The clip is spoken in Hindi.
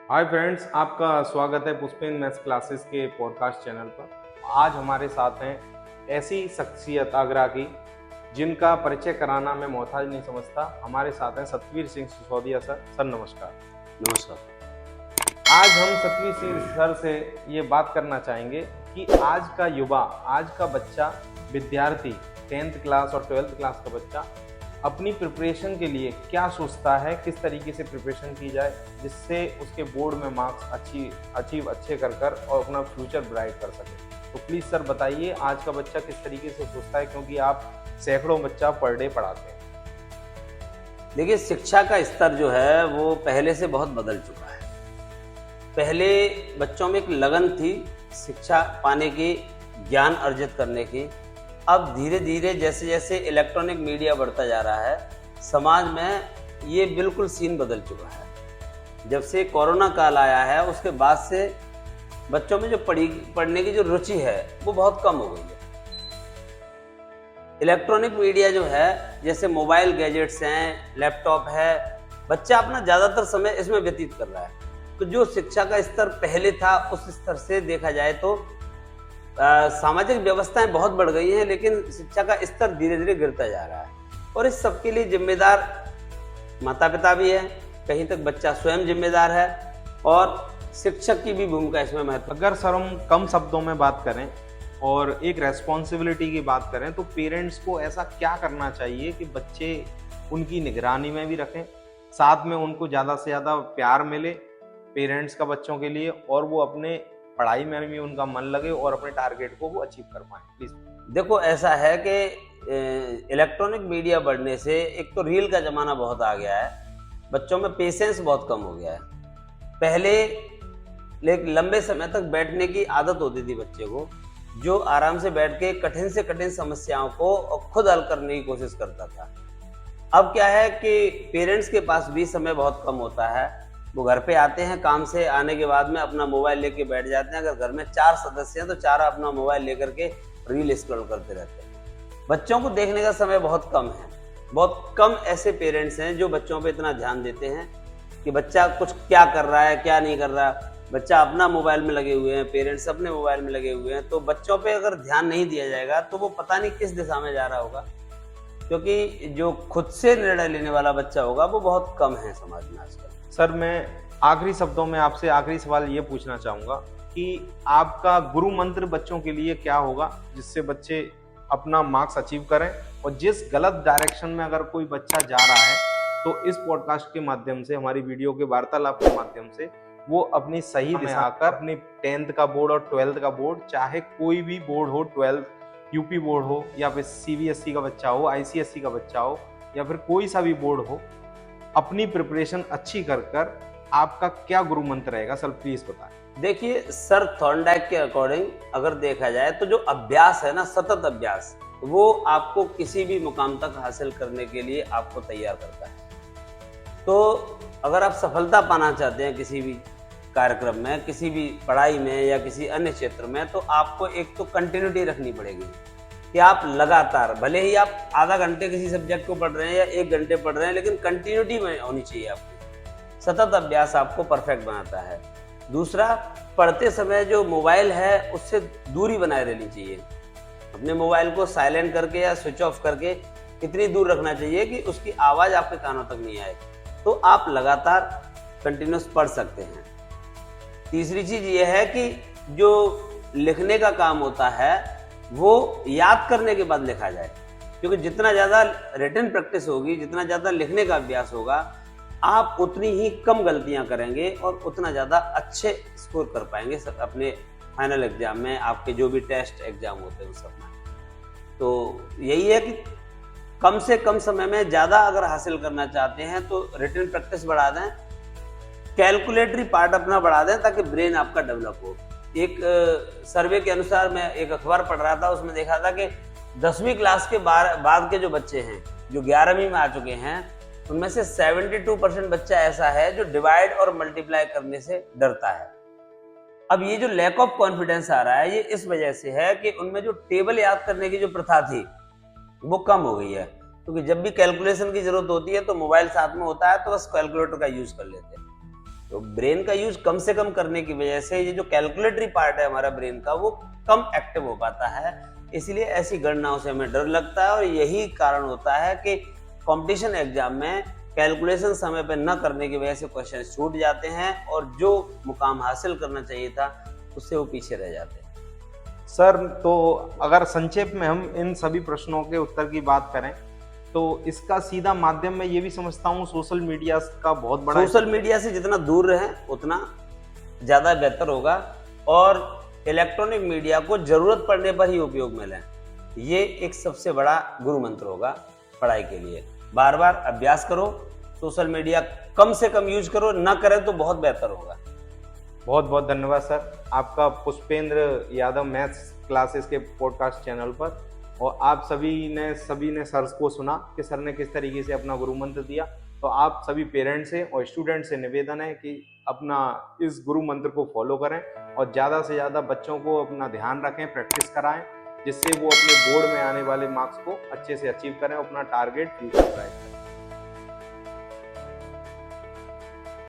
हाय फ्रेंड्स, आपका स्वागत है पुष्पेन मैथ्स क्लासेस के पॉडकास्ट चैनल पर। आज हमारे साथ हैं ऐसी शख्सियत आगरा की जिनका परिचय कराना मैं मोहताज नहीं समझता। हमारे साथ हैं सतवीर सिंह सिसोदिया सर। सर नमस्कार। नमस्कार। आज हम सतवीर सिंह सर से ये बात करना चाहेंगे कि आज का युवा, आज का बच्चा, विद्यार्थी, 10th क्लास और 12th क्लास का बच्चा अपनी प्रिपरेशन के लिए क्या सोचता है, किस तरीके से प्रिपरेशन की जाए जिससे उसके बोर्ड में मार्क्स अच्छे कर और अपना फ्यूचर ब्राइट कर सके। तो प्लीज़ सर बताइए, आज का बच्चा किस तरीके से सोचता है, क्योंकि आप सैकड़ों बच्चा पर डे पढ़ाते हैं। देखिए, शिक्षा का स्तर जो है वो पहले से बहुत बदल चुका है। पहले बच्चों में एक लगन थी शिक्षा पाने की, ज्ञान अर्जित करने की। अब धीरे धीरे जैसे जैसे इलेक्ट्रॉनिक मीडिया बढ़ता जा रहा है, समाज में ये बिल्कुल सीन बदल चुका है। जब से कोरोना काल आया है उसके बाद से बच्चों में जो पढ़ने की जो रुचि है वो बहुत कम हो गई है। इलेक्ट्रॉनिक मीडिया जो है, जैसे मोबाइल गैजेट्स हैं, लैपटॉप है, बच्चा अपना ज़्यादातर समय इसमें व्यतीत कर रहा है। तो जो शिक्षा का स्तर पहले था उस स्तर से देखा जाए तो सामाजिक व्यवस्थाएं बहुत बढ़ गई हैं, लेकिन शिक्षा का स्तर धीरे धीरे गिरता जा रहा है। और इस सबके लिए जिम्मेदार माता पिता भी है, कहीं तक बच्चा स्वयं जिम्मेदार है, और शिक्षक की भी भूमिका इसमें महत्वपूर्ण। अगर सर हम कम शब्दों में बात करें और एक रेस्पॉन्सिबिलिटी की बात करें तो पेरेंट्स को ऐसा क्या करना चाहिए कि बच्चे उनकी निगरानी में भी रखें, साथ में उनको ज़्यादा से ज़्यादा प्यार मिले पेरेंट्स का बच्चों के लिए, और वो अपने पढ़ाई में भी उनका मन लगे और अपने टारगेट को वो अचीव कर पाएँ। प्लीज़। देखो, ऐसा है कि इलेक्ट्रॉनिक मीडिया बढ़ने से एक तो रील का ज़माना बहुत आ गया है, बच्चों में पेशेंस बहुत कम हो गया है। पहले लंबे समय तक बैठने की आदत होती थी बच्चे को, जो आराम से बैठ के कठिन से कठिन समस्याओं को खुद हल करने की कोशिश करता था। अब क्या है कि पेरेंट्स के पास भी समय बहुत कम होता है। वो घर पे आते हैं, काम से आने के बाद में अपना मोबाइल लेके बैठ जाते हैं। अगर घर में 4 सदस्य हैं तो 4 अपना मोबाइल लेकर के रील स्क्रॉल करते रहते हैं। बच्चों को देखने का समय बहुत कम है। बहुत कम ऐसे पेरेंट्स हैं जो बच्चों पे इतना ध्यान देते हैं कि बच्चा कुछ क्या कर रहा है, क्या नहीं कर रहा। बच्चा अपना मोबाइल में लगे हुए हैं, पेरेंट्स अपने मोबाइल में लगे हुए हैं। तो बच्चों पे अगर ध्यान नहीं दिया जाएगा तो वो पता नहीं किस दिशा में जा रहा होगा, क्योंकि जो खुद से निर्णय लेने वाला बच्चा होगा वो बहुत कम है समाज में आजकल। सर मैं आखिरी शब्दों में आपसे आखिरी सवाल ये पूछना चाहूँगा कि आपका गुरु मंत्र बच्चों के लिए क्या होगा जिससे बच्चे अपना मार्क्स अचीव करें, और जिस गलत डायरेक्शन में अगर कोई बच्चा जा रहा है तो इस पॉडकास्ट के माध्यम से, हमारी वीडियो के वार्तालाप के माध्यम से वो अपनी सही दिशा आकर अपने 10th का बोर्ड और 12th का बोर्ड, चाहे कोई भी बोर्ड हो, 12th यूपी बोर्ड हो या फिर सीबीएसई का बच्चा हो, आईसीएसई का बच्चा हो या फिर कोई सा भी बोर्ड हो, अपनी प्रिपरेशन अच्छी कर आपका क्या गुरु मंत्र रहेगा सर, प्लीज बताएं। देखिए, सर थॉर्नडाइक के अकॉर्डिंग अगर देखा जाए तो जो अभ्यास है ना, सतत अभ्यास, वो आपको किसी भी मुकाम तक हासिल करने के लिए आपको तैयार करता है। तो अगर आप सफलता पाना चाहते हैं किसी भी कार्यक्रम में, किसी भी पढ़ाई में या किसी अन्य क्षेत्र में, तो आपको एक तो कंटिन्यूटी रखनी पड़ेगी कि आप लगातार, भले ही आप आधा घंटे किसी सब्जेक्ट को पढ़ रहे हैं या 1 घंटे पढ़ रहे हैं, लेकिन कंटिन्यूटी में होनी चाहिए आपकी। सतत अभ्यास आपको परफेक्ट बनाता है। दूसरा, पढ़ते समय जो मोबाइल है उससे दूरी बनाए रहनी चाहिए। अपने मोबाइल को साइलेंट करके या स्विच ऑफ करके इतनी दूर रखना चाहिए कि उसकी आवाज़ आपके कानों तक नहीं आए, तो आप लगातार कंटिन्यूस पढ़ सकते हैं। तीसरी चीज़ ये है कि जो लिखने का काम होता है वो याद करने के बाद लिखा जाए, क्योंकि जितना ज़्यादा रिटन प्रैक्टिस होगी, जितना ज़्यादा लिखने का अभ्यास होगा, आप उतनी ही कम गलतियां करेंगे और उतना ज़्यादा अच्छे स्कोर कर पाएंगे अपने फाइनल एग्जाम में, आपके जो भी टेस्ट एग्जाम होते हैं उस सब में। तो यही है कि कम से कम समय में ज़्यादा अगर हासिल करना चाहते हैं तो रिटन प्रैक्टिस बढ़ा दें, कैलकुलेटरी पार्ट अपना बढ़ा दें ताकि ब्रेन आपका डेवलप हो। एक सर्वे के अनुसार, मैं एक अखबार पढ़ रहा था, उसमें देखा था कि 10वीं क्लास के बाद के जो बच्चे हैं जो 11वीं में आ चुके हैं, उनमें से 72% बच्चा ऐसा है जो डिवाइड और मल्टीप्लाई करने से डरता है। अब ये जो लैक ऑफ कॉन्फिडेंस आ रहा है, ये इस वजह से है कि उनमें जो टेबल याद करने की जो प्रथा थी वो कम हो गई है, क्योंकि जब भी कैलकुलेशन की जरूरत होती है तो मोबाइल साथ में होता है, तो बस कैलकुलेटर का यूज कर लेते हैं। तो ब्रेन का यूज कम से कम करने की वजह से ये जो कैलकुलेटरी पार्ट है हमारा ब्रेन का वो कम एक्टिव हो पाता है। इसलिए ऐसी गणनाओं से हमें डर लगता है और यही कारण होता है कि कंपटीशन एग्जाम में कैलकुलेशन समय पे न करने की वजह से क्वेश्चन छूट जाते हैं और जो मुकाम हासिल करना चाहिए था उससे वो पीछे रह जाते हैं। सर, तो अगर संक्षेप में हम इन सभी प्रश्नों के उत्तर की बात करें तो इसका सीधा माध्यम मैं ये भी समझता हूँ सोशल मीडिया का बहुत बड़ा। सोशल मीडिया से जितना दूर रहें उतना ज़्यादा बेहतर होगा और इलेक्ट्रॉनिक मीडिया को ज़रूरत पड़ने पर ही उपयोग में लें। ये एक सबसे बड़ा गुरु मंत्र होगा पढ़ाई के लिए। बार बार अभ्यास करो, सोशल मीडिया कम से कम यूज करो, ना करें तो बहुत बेहतर होगा। बहुत बहुत धन्यवाद सर आपका पुष्पेंद्र यादव मैथ्स क्लासेस के पॉडकास्ट चैनल पर। और आप सभी ने सर को सुना कि सर ने किस तरीके से अपना गुरु मंत्र दिया। तो आप सभी पेरेंट्स से और स्टूडेंट से निवेदन है कि अपना इस गुरु मंत्र को फॉलो करें और ज़्यादा से ज़्यादा बच्चों को अपना ध्यान रखें, प्रैक्टिस कराएं, जिससे वो अपने बोर्ड में आने वाले मार्क्स को अच्छे से अचीव करें और अपना टारगेट फ्यूचर कराएं।